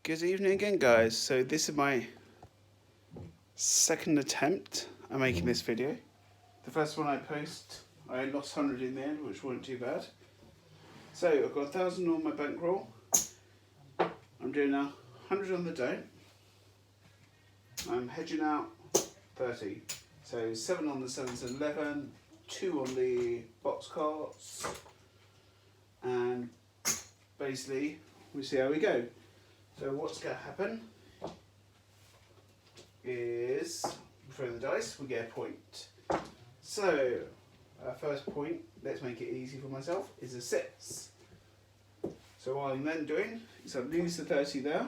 Good evening again, guys. So this is my second attempt at making this video. The first one I I lost 100 in the end, which wasn't too bad. So I've got 1,000 on my bankroll. I'm doing 100 on the don't. I'm hedging out 30. So 7 on the 7s and 11, 2 on the box cards, and basically we see how we go. So what's going to happen is we throw the dice, we get a point. So our first point, let's make it easy for myself, is a 6. So what I'm then doing is I lose the 30 there.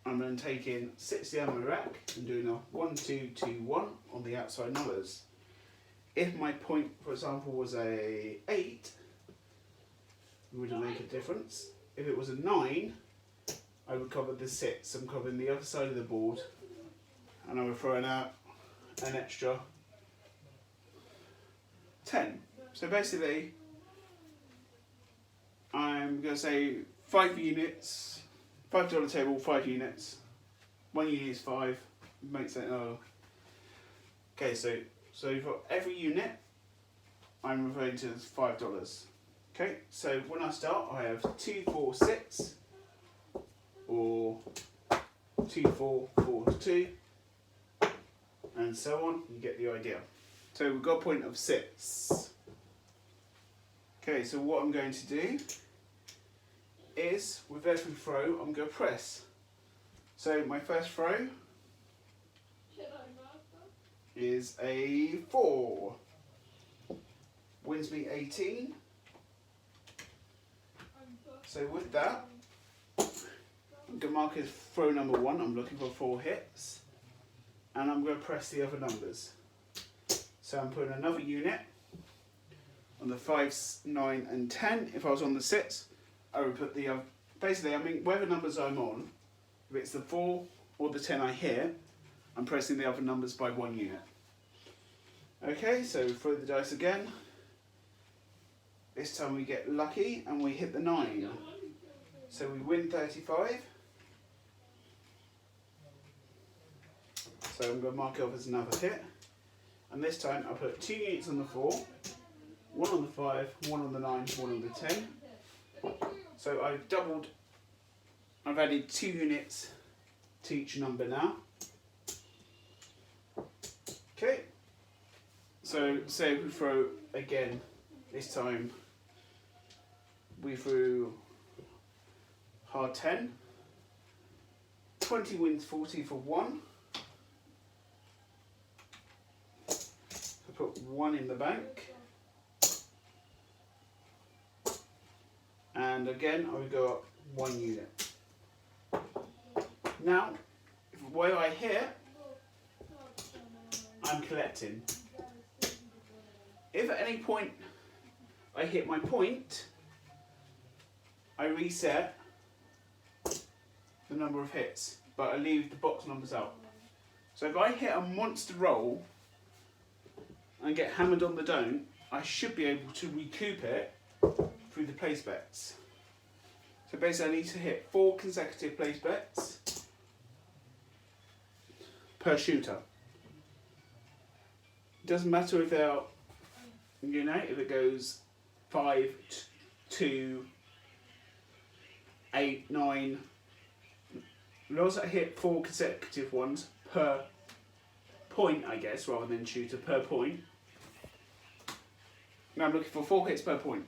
I'm then taking 60 out of my rack and doing a 1, 2, 2, 1 on the outside numbers. If my point, for example, was a 8, it wouldn't make a difference. If it was a 9, I would cover the 6. I'm covering the other side of the board, and I would throw out an extra 10. So basically, I'm going to say 5 units, $5 table, 5 units. 1 unit is 5. Makes it Okay, so for every unit, I'm referring to as $5. Okay, so when I start, I have 2, 4, 6, or 2, 4, 4, 2, and so on. You get the idea. So we've got a point of 6. Okay, so what I'm going to do is, with every throw, I'm going to press. So my first throw is a 4. Wins me 18. So with that, I'm going to mark as throw number 1. I'm looking for 4 hits. And I'm going to press the other numbers. So I'm putting another unit on the 5, 9 and 10. If I was on the 6, I would put the other. Basically, I mean, whatever numbers I'm on, if it's the 4 or the 10 I hit, I'm pressing the other numbers by 1 unit. Okay, so throw the dice again. This time we get lucky and we hit the 9. So we win 35. So I'm going to mark it off as another hit. And this time I put 2 units on the 4, 1 on the 5, 1 on the 9, 1 on the 10. So I've added 2 units to each number now. Okay. So say we throw again, this time we threw hard 10. 20 wins 40 for 1. I put 1 in the bank. And again, I would go up 1 unit. Now, where I hit, I'm collecting. If at any point I hit my point, I reset the number of hits, but I leave the box numbers out. So if I hit a monster roll and get hammered on the don't, I should be able to recoup it through the place bets. So basically I need to hit 4 consecutive place bets per shooter. It doesn't matter if they're, if it goes 5, 2, 8, 9. As long as I hit 4 consecutive ones per point, I guess, rather than shooter, per point. Now I'm looking for 4 hits per point.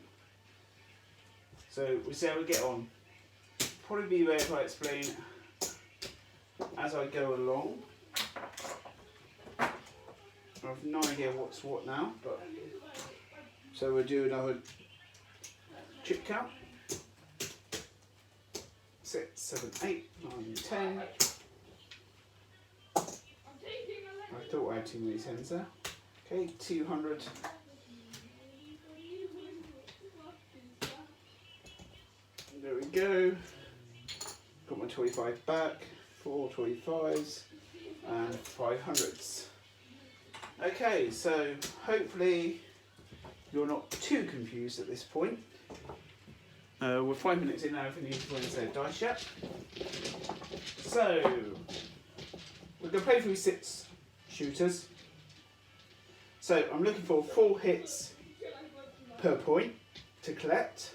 So we'll see how we get on. Probably be better if I explain as I go along. I have no idea what's what now, but so we'll do another chip count. 6, 7, 8, 9, 10. I thought I had too many 10s there. Okay, 200. There we go. Got my 25 back, 4 25s and 500s. Okay, so hopefully you're not too confused at this point. We're 5 minutes in now if we need to instead dice yet. So we're going to play through 6 shooters. So I'm looking for 4 hits per point to collect.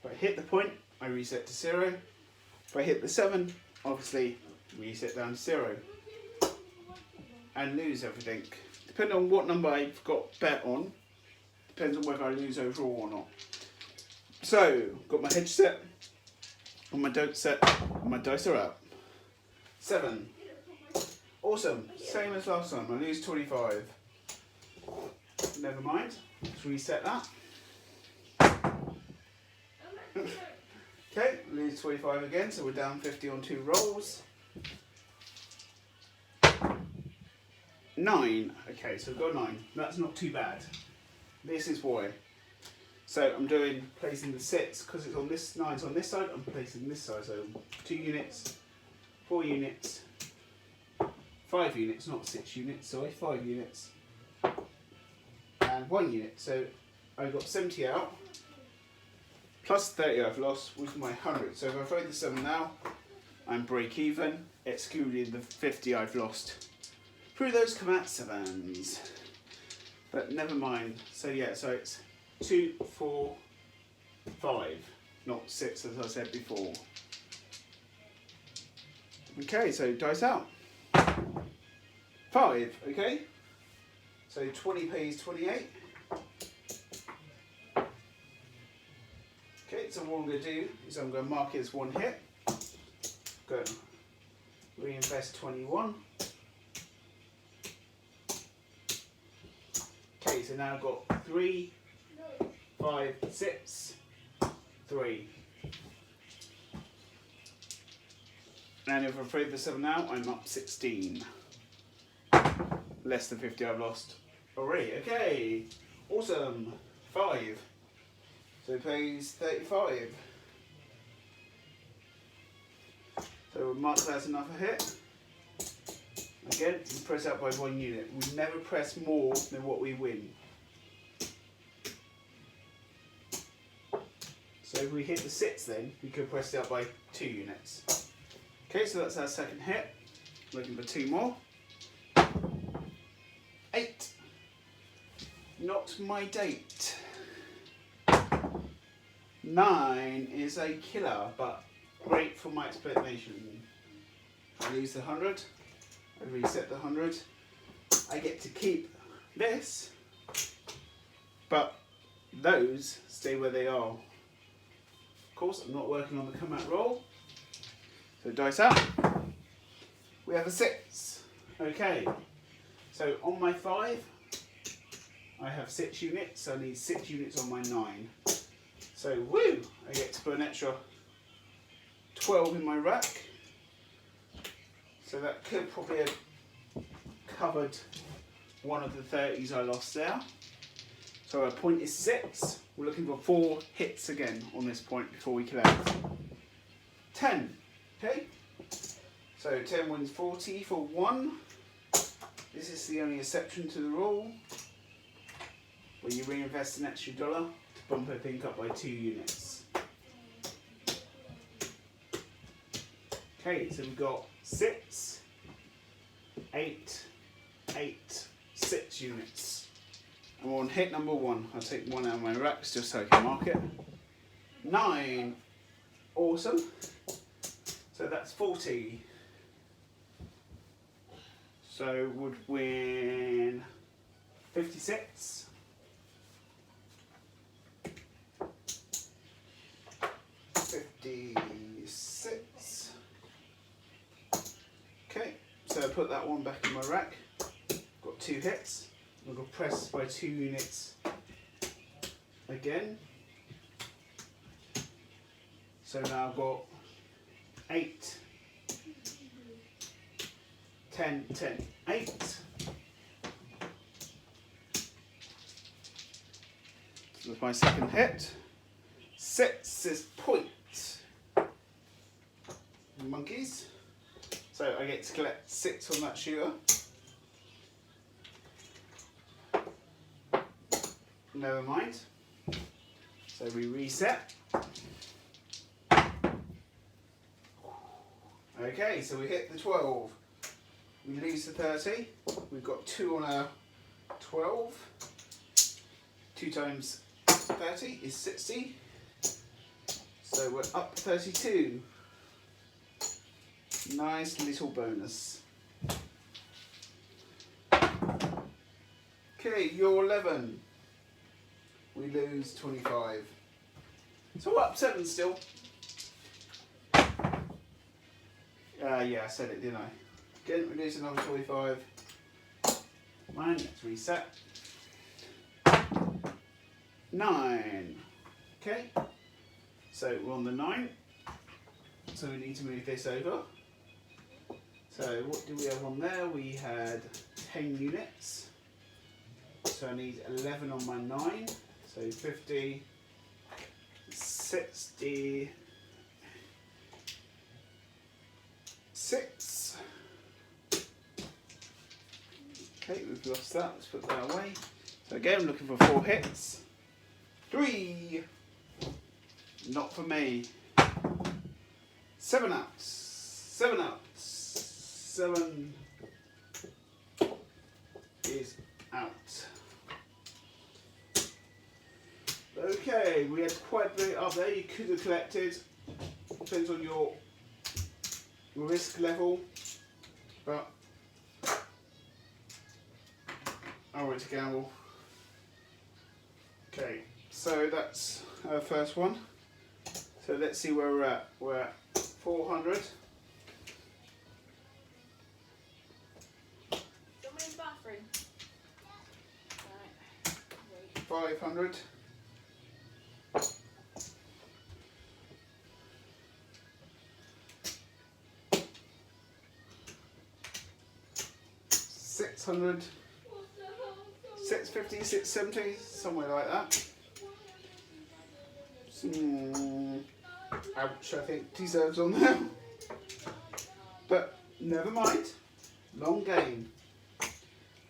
If I hit the point, I reset to 0. If I hit the 7, obviously reset down to 0. And lose everything. Depending on what number I've got bet on, depends on whether I lose overall or not. So, got my hedge set, and my don't set, and my dice are out. 7. Awesome. Same as last time. I lose 25. Never mind. Let's reset that. Okay, lose 25 again, so we're down 50 on 2 rolls. 9. Okay, so we've got 9. That's not too bad. This is why. So I'm placing the 6 because it's on this 9's on this side. I'm placing this side. So 2 units, 4 units, 5 units, not 6 units. Sorry, 5 units, and 1 unit. So I've got 70 out plus 30 I've lost with my 100. So if I throw the 7 now, I'm break even, excluding the 50 I've lost through those Komat 7s. But never mind. So yeah, so it's 2, 4, 5, not 6 as I said before. Okay, so dice out. 5, okay? So 20 pays 28. Okay, so what I'm going to do is I'm going to mark it as 1 hit. Go reinvest 21. Okay, so now I've got 3, 5, 6, 3. And if I throw the 7 now, I'm up 16. Less than 50 I've lost already. Okay, awesome. 5. So it pays 35. So we'll mark that as another hit. Again, we press out by 1 unit. We never press more than what we win. So if we hit the 6 then, we could press it out by 2 units. Okay, so that's our second hit. Looking for 2 more. 8. Not my date. 9 is a killer, but great for my explanation. I lose the 100. I reset the 100. I get to keep this, but those stay where they are. Of course, I'm not working on the come out roll. So dice out. We have a 6. Okay. So on my 5, I have 6 units. So I need 6 units on my 9. So woo! I get to put an extra 12 in my rack. So that could probably have covered one of the 30s I lost there. So our point is 6. We're looking for 4 hits again on this point before we collect. 10. Okay. So 10 wins 40 for 1. This is the only exception to the rule where you reinvest an extra $1 to bump everything up by 2 units. Okay, so we've got 6, 8, 8, 6 units. And we're on hit number 1. I'll take 1 out of my racks just so I can mark it. 9. Awesome. So that's 40. So would win 56. 56. Okay, so I put that one back in my rack. Got 2 hits. I'm going to press by 2 units again. So now I've got 8, 10, 10, 8. So that's my second hit. 6 is point. Monkeys. So I get to collect 6 on that shooter. Never mind. So we reset. Okay, so we hit the 12. We lose the 30. We've got 2 on our 12. 2 times 30 is 60. So we're up 32. Nice little bonus. Okay, you're 11. We lose 25. So we're up 7 still. Yeah, I said it, didn't I? Again, we lose another 25. One, let's reset. 9. Okay, so we're on the 9. So we need to move this over. So what do we have on there? We had 10 units. So I need 11 on my 9. So 50, 60, 6. Okay, we've lost that. Let's put that away. So again, I'm looking for 4 hits. 3. Not for me. 7 outs. 7 outs. 7 is out. Okay, we had quite a bit up there. You could have collected. Depends on your risk level. But I want to gamble. Okay, so that's our first one. So let's see where we're at. We're at 400. Someone in the bathroom. Right. 500. 600. 650, 670, somewhere like that. Ouch, I think deserves on there. But never mind. Long game.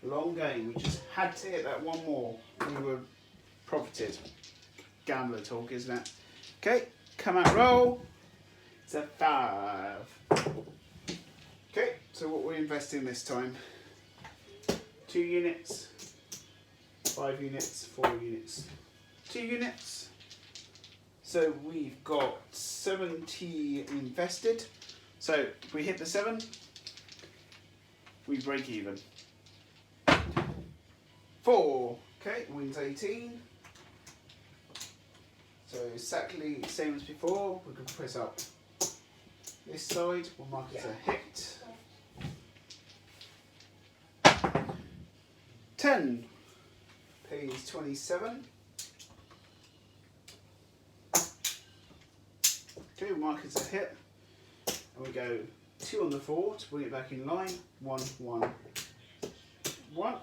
Long game. We just had to hit that one more. We were profited. Gambler talk, isn't it? Okay, come out roll. It's a 5. Okay, so what we're investing this time? 2 units, 5 units, 4 units, 2 units. So we've got 70 invested. So if we hit the 7, we break even. 4, okay, wins 18. So exactly same as before, we can press up this side, we'll mark it as a hit. 10 pays 27. Okay, we'll mark it as a hit. And we go 2 on the 4 to bring it back in line. 1, 1, 1.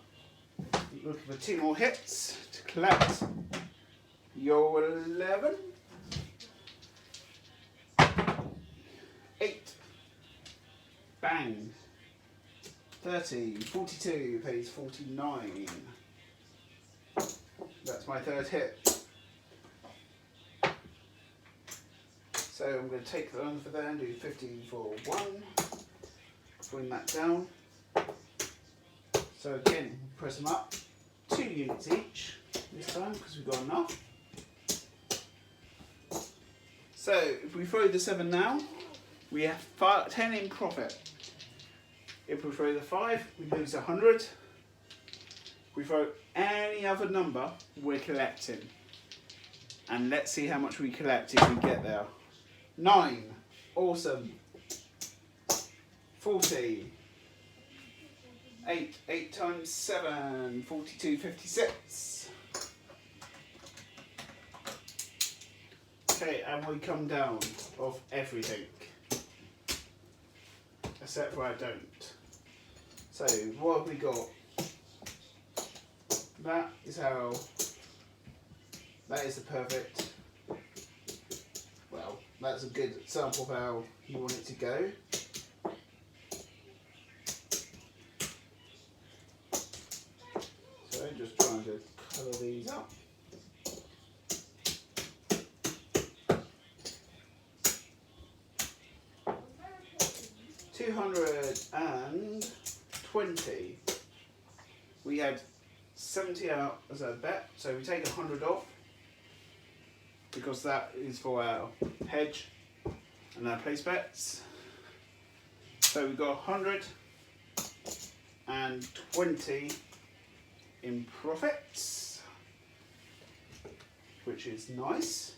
Looking for 2 more hits to collect your 11. 8. Bang. 30, 42 pays 49. That's my 3rd hit. So I'm going to take the one for there and do 50 for 1. Bring that down. So again, press them up. 2 units each this time because we've got enough. So if we throw the 7 now, we have 10 in profit. If we throw the 5, we lose 100. If we throw any other number, we're collecting. And let's see how much we collect if we get there. 9. Awesome. 40. 8. 8 times 7. 42, 56. Okay, and we come down of everything. Except for I don't. So, what have we got? That is the perfect, well, that's a good sample of how you want it to go. So, just trying to colour these up. 220. We had 70 out as a bet, so we take 100 off because that is for our hedge and our place bets. So we got 120 in profits, which is nice.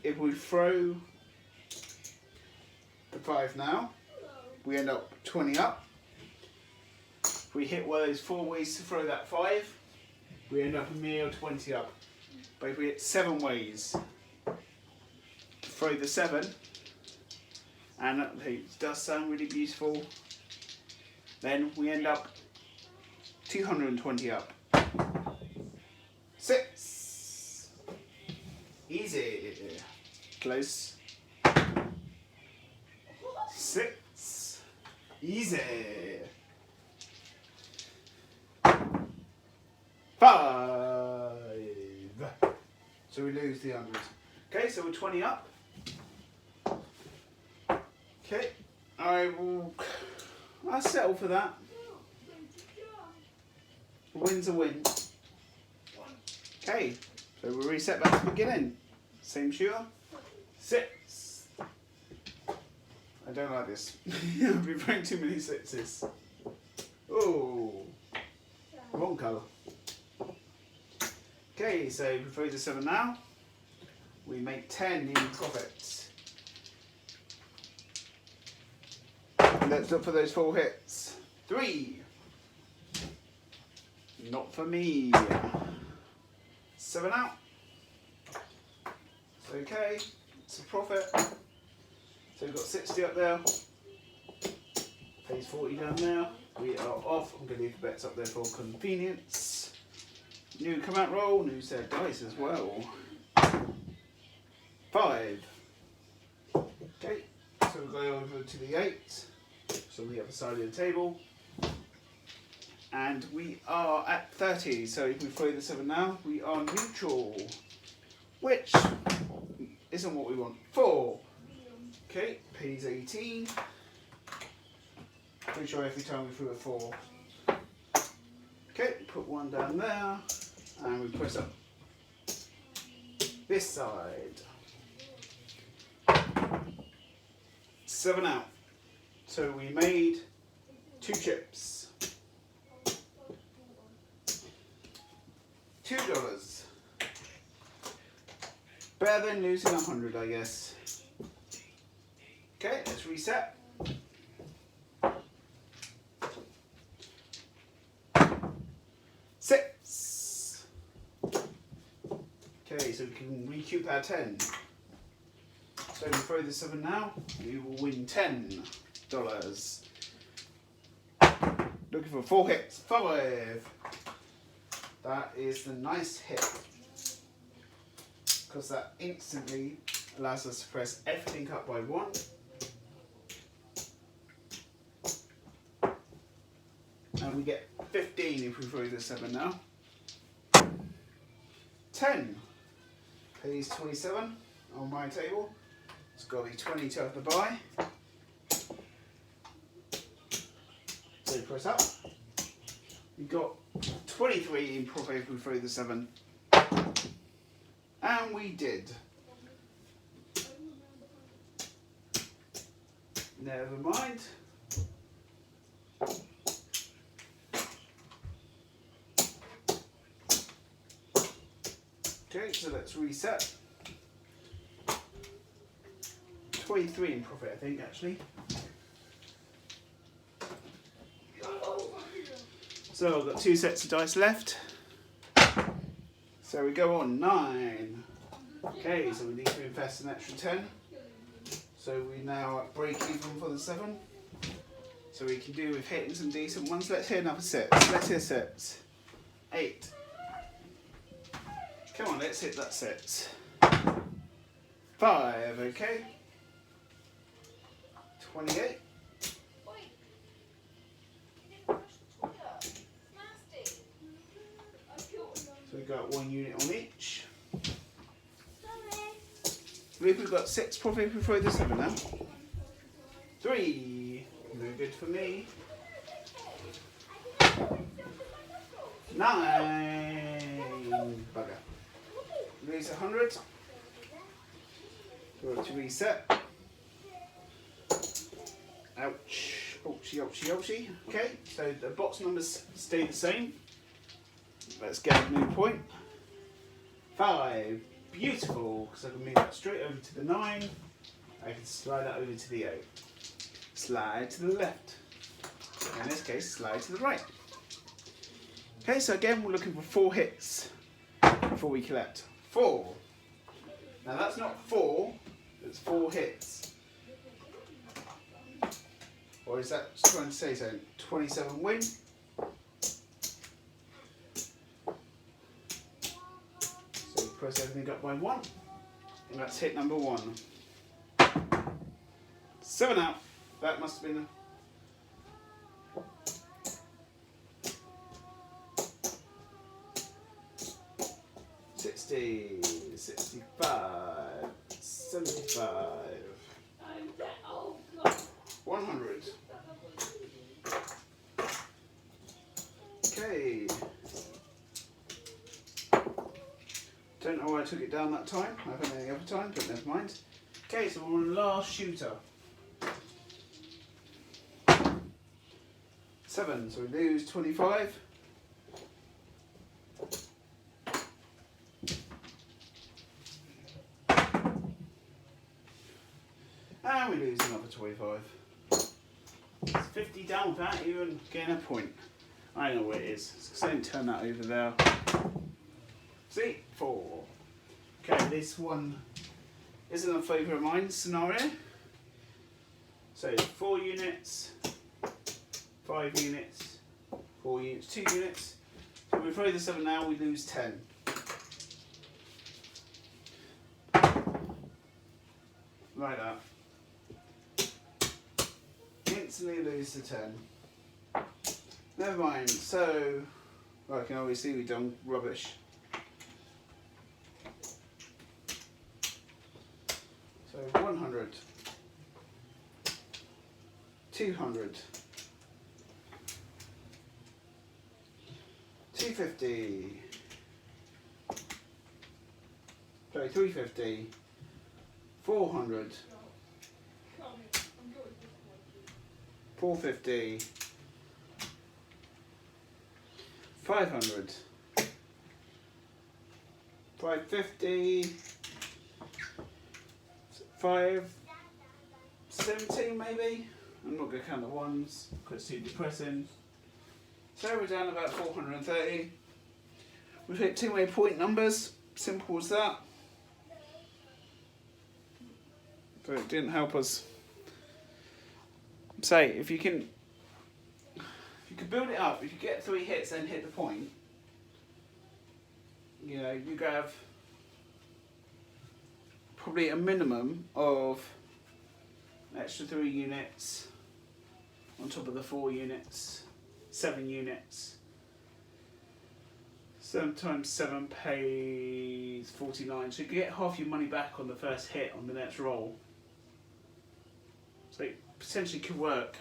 If we throw the 5 now, we end up 20 up. If we hit one of those 4 ways to throw that 5, we end up a mere 20 up. But if we hit 7 ways to throw the 7, and it does sound really beautiful, then we end up 220 up. 6. Easy. Close. 6. Easy. 5. So we lose the 100. Okay, so we're 20 up. Okay, I'll settle for that. A win's a win. Okay, so we'll reset back to the beginning. Same shooter. 6. I don't like this. I've been throwing too many 6s. Oh, wrong colour. Okay, so if we throw the 7 now, we make 10 in profits. Let's look for those 4 hits. 3. Not for me. 7 out. It's okay. It's a profit. So we've got 60 up there. Pays 40 down there. We are off. I'm going to leave the bets up there for convenience. New come out roll. New set of dice as well. 5. Okay. So we'll go over to the 8. So on the other side of the table. And we are at 30, so if we throw the 7 now, we are neutral, which isn't what we want. 4. Okay, pays 18. Pretty sure every time we threw a 4. Okay, put 1 down there, and we press up this side. 7 out. So we made 2 chips. $2. Better than losing 100, I guess. Okay, let's reset. $6. Okay, so we can recoup our 10. So we throw the 7 now, we will win $10. Looking for 4 hits. 5. That is the nice hit, because that instantly allows us to press everything up by 1. And we get 15 if we throw the 7 now. 10 pays 27 on my table. It's got to be 20 to have the buy. So press up. We've got 23 in profit if we throw the 7. And we did. Never mind. Okay, so let's reset. 23 in profit, I think, actually. So I've got 2 sets of dice left. So we go on 9. Okay, so we need to invest an extra 10. So we now break even for the 7. So we can do with hitting some decent ones. Let's hit another set. Let's hit sets. 8. Come on, let's hit that set. 5, okay. 28. So we got 1 unit on each. We've got 6 profit if we throw the 7 now. 3. good for me. 9. Bugger. Lose 100. Go to reset. Ouch. Ouchie, ouchie, ouchie. Okay, so the box numbers stay the same. Let's get a new point. 5. Beautiful, because I can move that straight over to the 9. I can slide that over to the 8. Slide to the left. In this case, slide to the right. Okay, so again, we're looking for 4 hits before we collect. 4. Now that's not 4, it's 4 hits. Or is that trying to say something? 27 win. So press everything up by 1. And that's hit number 1. 7 out. That must have been 60, 65, 75, 100. Okay. Don't know why I took it down that time. I've had any other time, but never mind. Okay, so we're on last shooter. 7, so we lose 25. And we lose another 25. It's 50 down without even getting a point. I know what it is. So then turn that over there. See? 4. Okay, this one isn't a favourite of mine scenario. So 4 units, 5 units, 4 units, 2 units. So if we throw the 7 now, we lose 10. Like that. Instantly lose the 10. Never mind. So, well, I can always see we've done rubbish. So 100, 200, 250, sorry, 350, 400, 450, 500, 550, 517 maybe. I'm not going to count the ones because it's too depressing. So we're down about 430. We've hit 2-way point numbers. Simple as that. But it didn't help us. Say if you can build it up. If you get 3 hits and hit the point, you know you could have probably a minimum of an extra 3 units on top of the 4 units, 7 units. 7 times 7 pays 49, so you can get half your money back on the first hit on the next roll. So it potentially could work.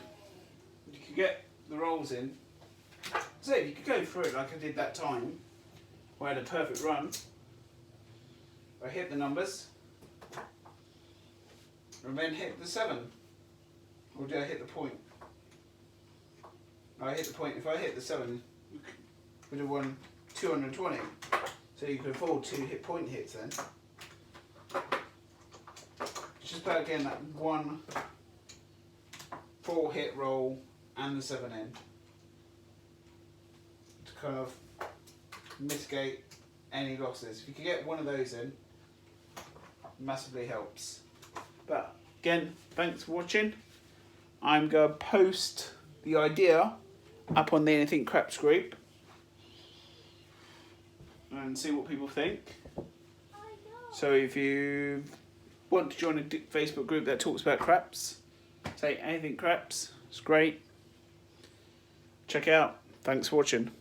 You could get the rolls in. So you could go through it like I did that time, where I had a perfect run. I hit the numbers. And then hit the 7. Or did I hit the point? No, I hit the point. If I hit the 7, would have won 220. So you could afford 2 point hits then. It's just about getting that 1 4 hit roll and the 7 in. To kind of mitigate any losses. If you could get one of those in, massively helps. But again, thanks for watching. I'm going to post the idea up on the Anything Craps group and see what people think. So if you want to join a Facebook group that talks about craps, say Anything Craps, it's great. Check it out. Thanks for watching.